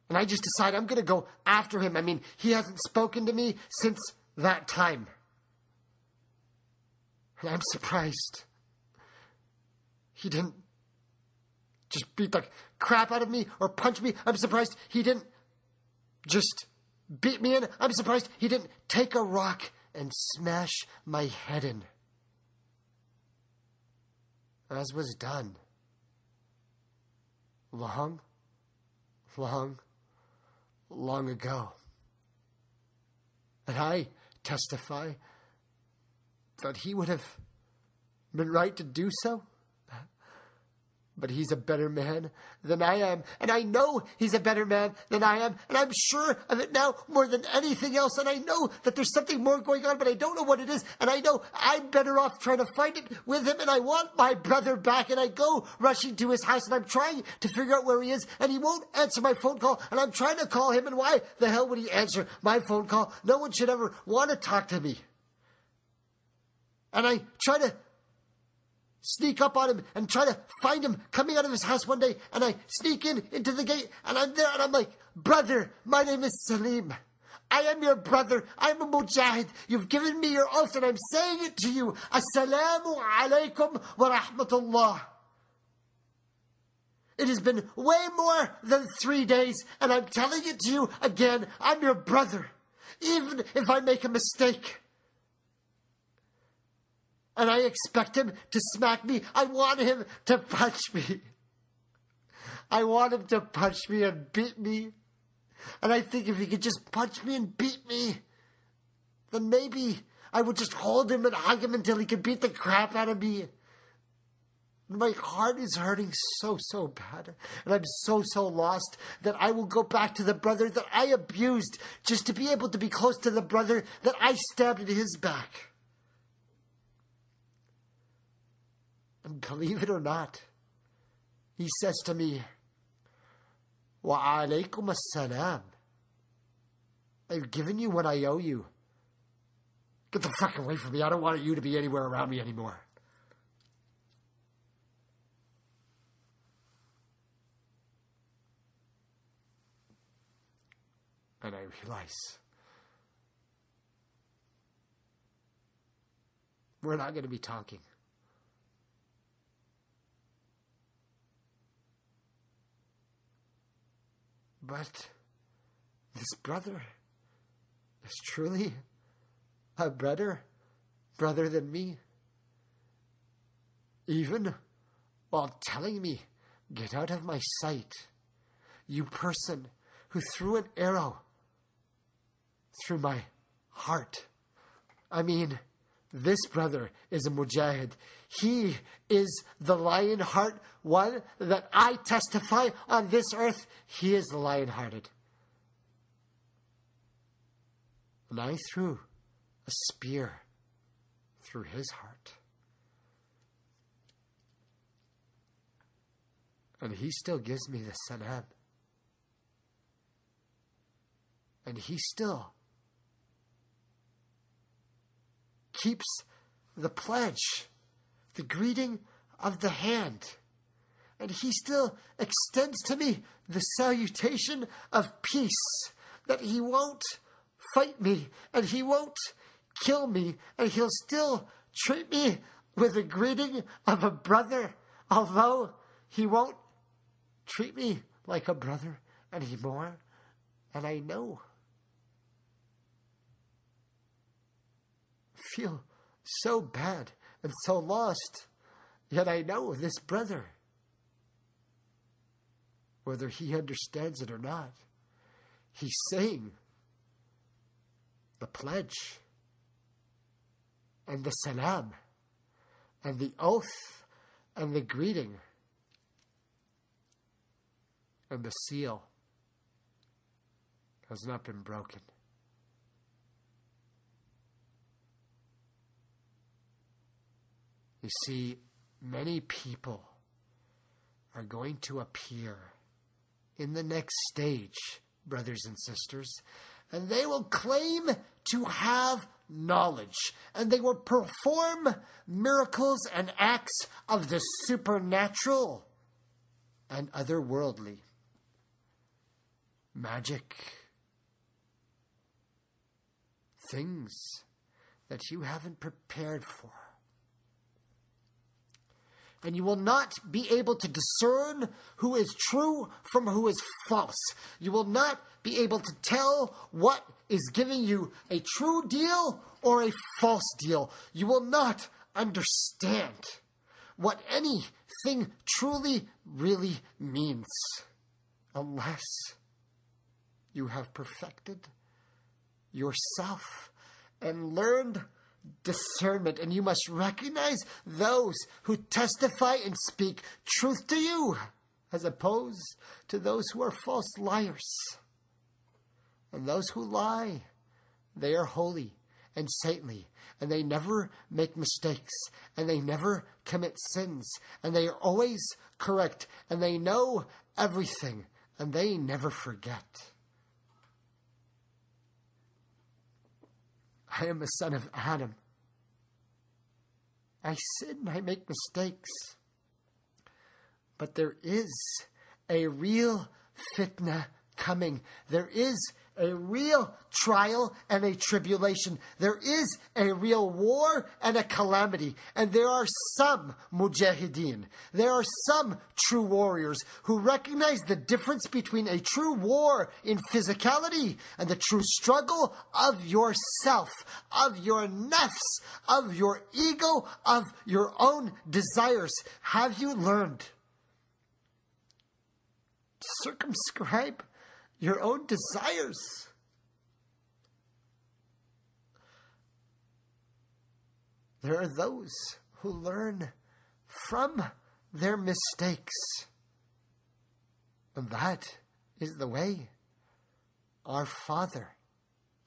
And I just decide I'm going to go after him. I mean, he hasn't spoken to me since that time. And I'm surprised he didn't just beat the crap out of me or punch me. I'm surprised he didn't just beat me in. I'm surprised he didn't take a rock and smash my head in, as was done long ago. And I testify that he would have been right to do so. But he's a better man than I am. And I know he's a better man than I am. And I'm sure of it now more than anything else. And I know that there's something more going on, but I don't know what it is. And I know I'm better off trying to find it with him. And I want my brother back. And I go rushing to his house. And I'm trying to figure out where he is. And he won't answer my phone call. And I'm trying to call him. And why the hell would he answer my phone call? No one should ever want to talk to me. And I try to sneak up on him and try to find him coming out of his house one day. And I sneak into the gate, and I'm there, and I'm like, brother, my name is Salim. I am your brother. I'm a mujahid. You've given me your oath, and I'm saying it to you. Assalamu alaikum wa rahmatullah. It has been way more than 3 days, and I'm telling it to you again. I'm your brother, even if I make a mistake. And I expect him to smack me. I want him to punch me. I want him to punch me and beat me. And I think if he could just punch me and beat me, then maybe I would just hold him and hug him until he could beat the crap out of me. My heart is hurting so bad. And I'm so lost that I will go back to the brother that I abused just to be able to be close to the brother that I stabbed in his back. And believe it or not, he says to me, wa alaykum as-salam. I've given you what I owe you. Get the fuck away from me. I don't want you to be anywhere around me anymore. And I realize we're not going to be talking. But this brother is truly a better brother than me. Even while telling me, get out of my sight, you person who threw an arrow through my heart. I mean, this brother is a mujahid. He is the lion-heart one that I testify on this earth. He is the lion-hearted. And I threw a spear through his heart. And he still gives me the salam. And he still keeps the pledge, the greeting of the hand. And he still extends to me the salutation of peace, that he won't fight me and he won't kill me, and he'll still treat me with the greeting of a brother, although he won't treat me like a brother anymore. And I know, feel so bad and so lost, yet I know this brother, whether he understands it or not, he's saying the pledge and the salam and the oath and the greeting and the seal has not been broken. You see, many people are going to appear in the next stage, brothers and sisters, and they will claim to have knowledge, and they will perform miracles and acts of the supernatural and otherworldly. magic, things that you haven't prepared for. And you will not be able to discern who is true from who is false. You will not be able to tell what is giving you a true deal or a false deal. You will not understand what anything truly, really means unless you have perfected yourself and learned discernment. And you must recognize those who testify and speak truth to you as opposed to those who are false liars. And those who lie, they are holy and saintly, and they never make mistakes, and they never commit sins, and they are always correct, and they know everything, and they never forget. I am a son of Adam. I sin, I make mistakes. But there is a real fitna coming. There is a real trial and a tribulation. There is a real war and a calamity. And there are some mujahideen, there are some true warriors who recognize the difference between a true war in physicality and the true struggle of yourself, of your nafs, of your ego, of your own desires. Have you learned to circumscribe your own desires? There are those who learn from their mistakes. And that is the way our father,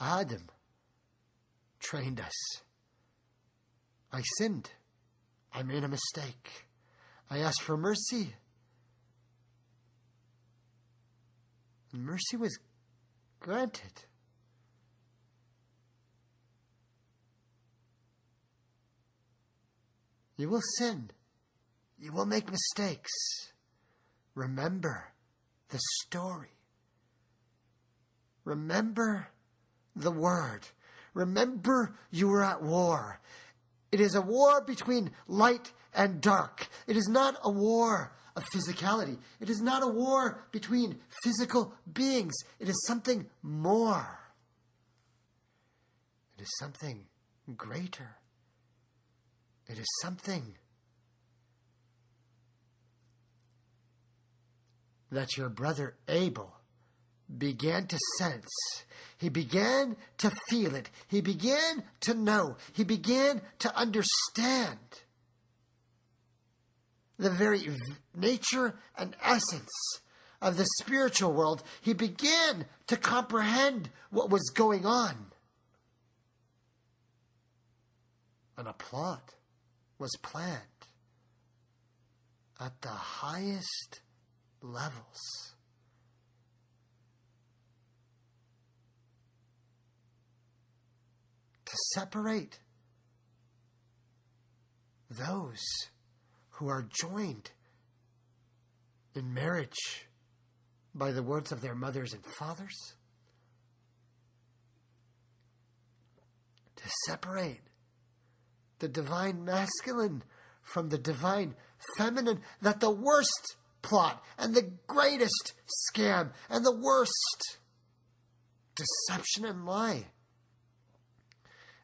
Adam, trained us. I sinned. I made a mistake. I asked for mercy. And mercy was granted. You will sin. You will make mistakes. Remember the story. Remember the word. Remember you were at war. It is a war between light and dark. It is not a war of physicality. It is not a war between physical beings. It is something more. It is something greater. It is something that your brother Abel began to sense. He began to feel it. He began to know. He began to understand the very nature and essence of the spiritual world. He began to comprehend what was going on. And a plot was planned at the highest levels. To separate those who are joined in marriage by the words of their mothers and fathers, to separate the divine masculine from the divine feminine, that the worst plot and the greatest scam and the worst deception and lie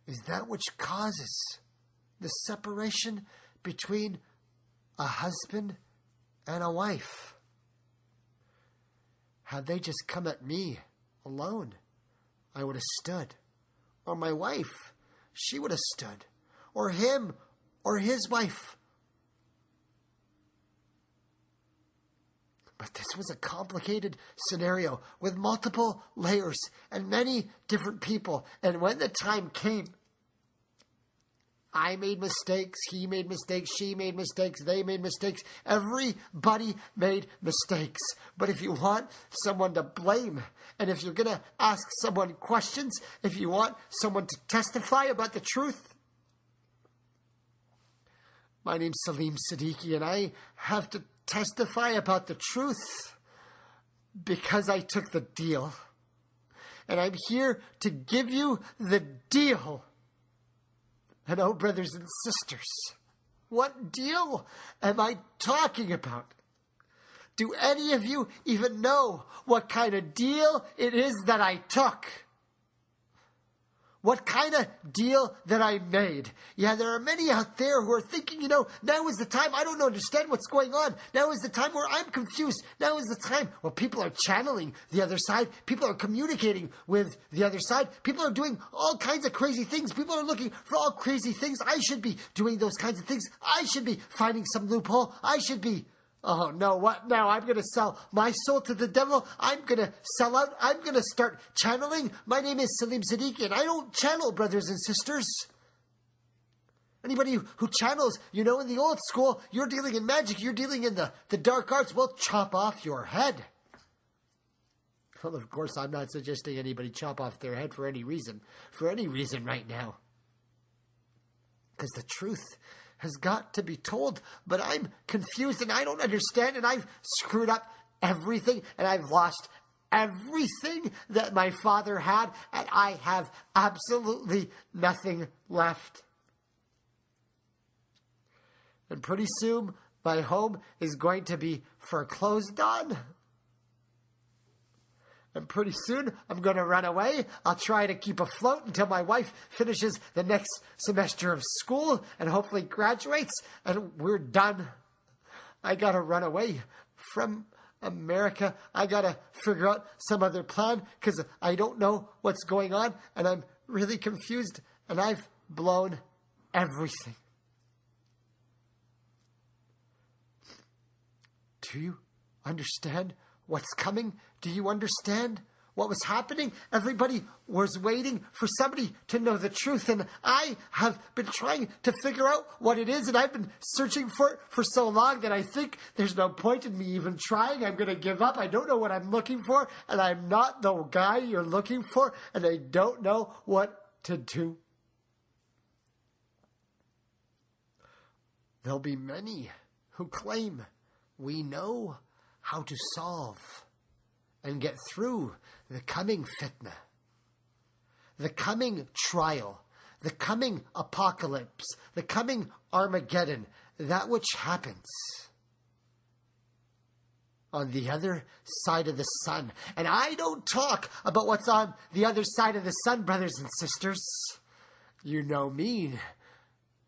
is that which causes the separation between a husband and a wife. Had they just come at me alone, I would have stood. Or my wife, she would have stood. Or him, or his wife. But this was a complicated scenario with multiple layers and many different people. And when the time came, I made mistakes, he made mistakes, she made mistakes, they made mistakes. Everybody made mistakes. But if you want someone to blame, and if you're going to ask someone questions, if you want someone to testify about the truth, my name's Salim Siddiqui, and I have to testify about the truth because I took the deal. And I'm here to give you the deal. And oh, brothers and sisters, what deal am I talking about? Do any of you even know what kind of deal it is that I took? What kind of deal that I made? Yeah, there are many out there who are thinking, now is the time. I don't understand what's going on. Now is the time where I'm confused. Now is the time. Well, people are channeling the other side. People are communicating with the other side. People are doing all kinds of crazy things. People are looking for all crazy things. I should be doing those kinds of things. I should be finding some loophole. I should be... Oh, no, what now? I'm going to sell my soul to the devil? I'm going to sell out? I'm going to start channeling? My name is Salim Siddiqui, and I don't channel, brothers and sisters. Anybody who channels, in the old school, you're dealing in magic, you're dealing in the dark arts, well, chop off your head. Well, of course, I'm not suggesting anybody chop off their head for any reason right now. Because the truth has got to be told, but I'm confused and I don't understand, and I've screwed up everything, and I've lost everything that my father had, and I have absolutely nothing left. And pretty soon, my home is going to be foreclosed on. And pretty soon, I'm going to run away. I'll try to keep afloat until my wife finishes the next semester of school and hopefully graduates, and we're done. I got to run away from America. I got to figure out some other plan because I don't know what's going on, and I'm really confused, and I've blown everything. Do you understand what's coming? Do you understand what was happening? Everybody was waiting for somebody to know the truth, and I have been trying to figure out what it is, and I've been searching for it for so long that I think there's no point in me even trying. I'm going to give up. I don't know what I'm looking for, and I'm not the guy you're looking for, and I don't know what to do. There'll be many who claim we know how to solve and get through the coming fitna, the coming trial, the coming apocalypse, the coming Armageddon, that which happens on the other side of the sun. And I don't talk about what's on the other side of the sun, brothers and sisters. You know me,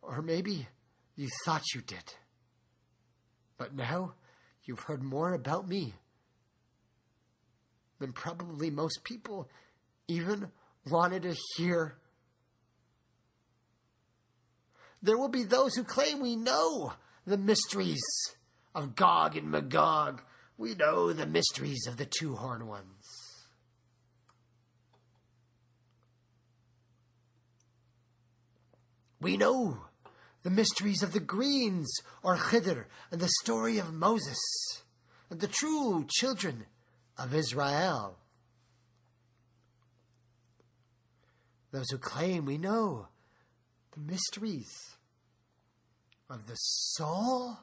or maybe you thought you did. But now you've heard more about me than probably most people even wanted to hear. There will be those who claim we know the mysteries of Gog and Magog. We know the mysteries of the two-horned ones. We know the mysteries of the greens, or Khidr, and the story of Moses, and the true children of Israel. Those who claim we know the mysteries of the soul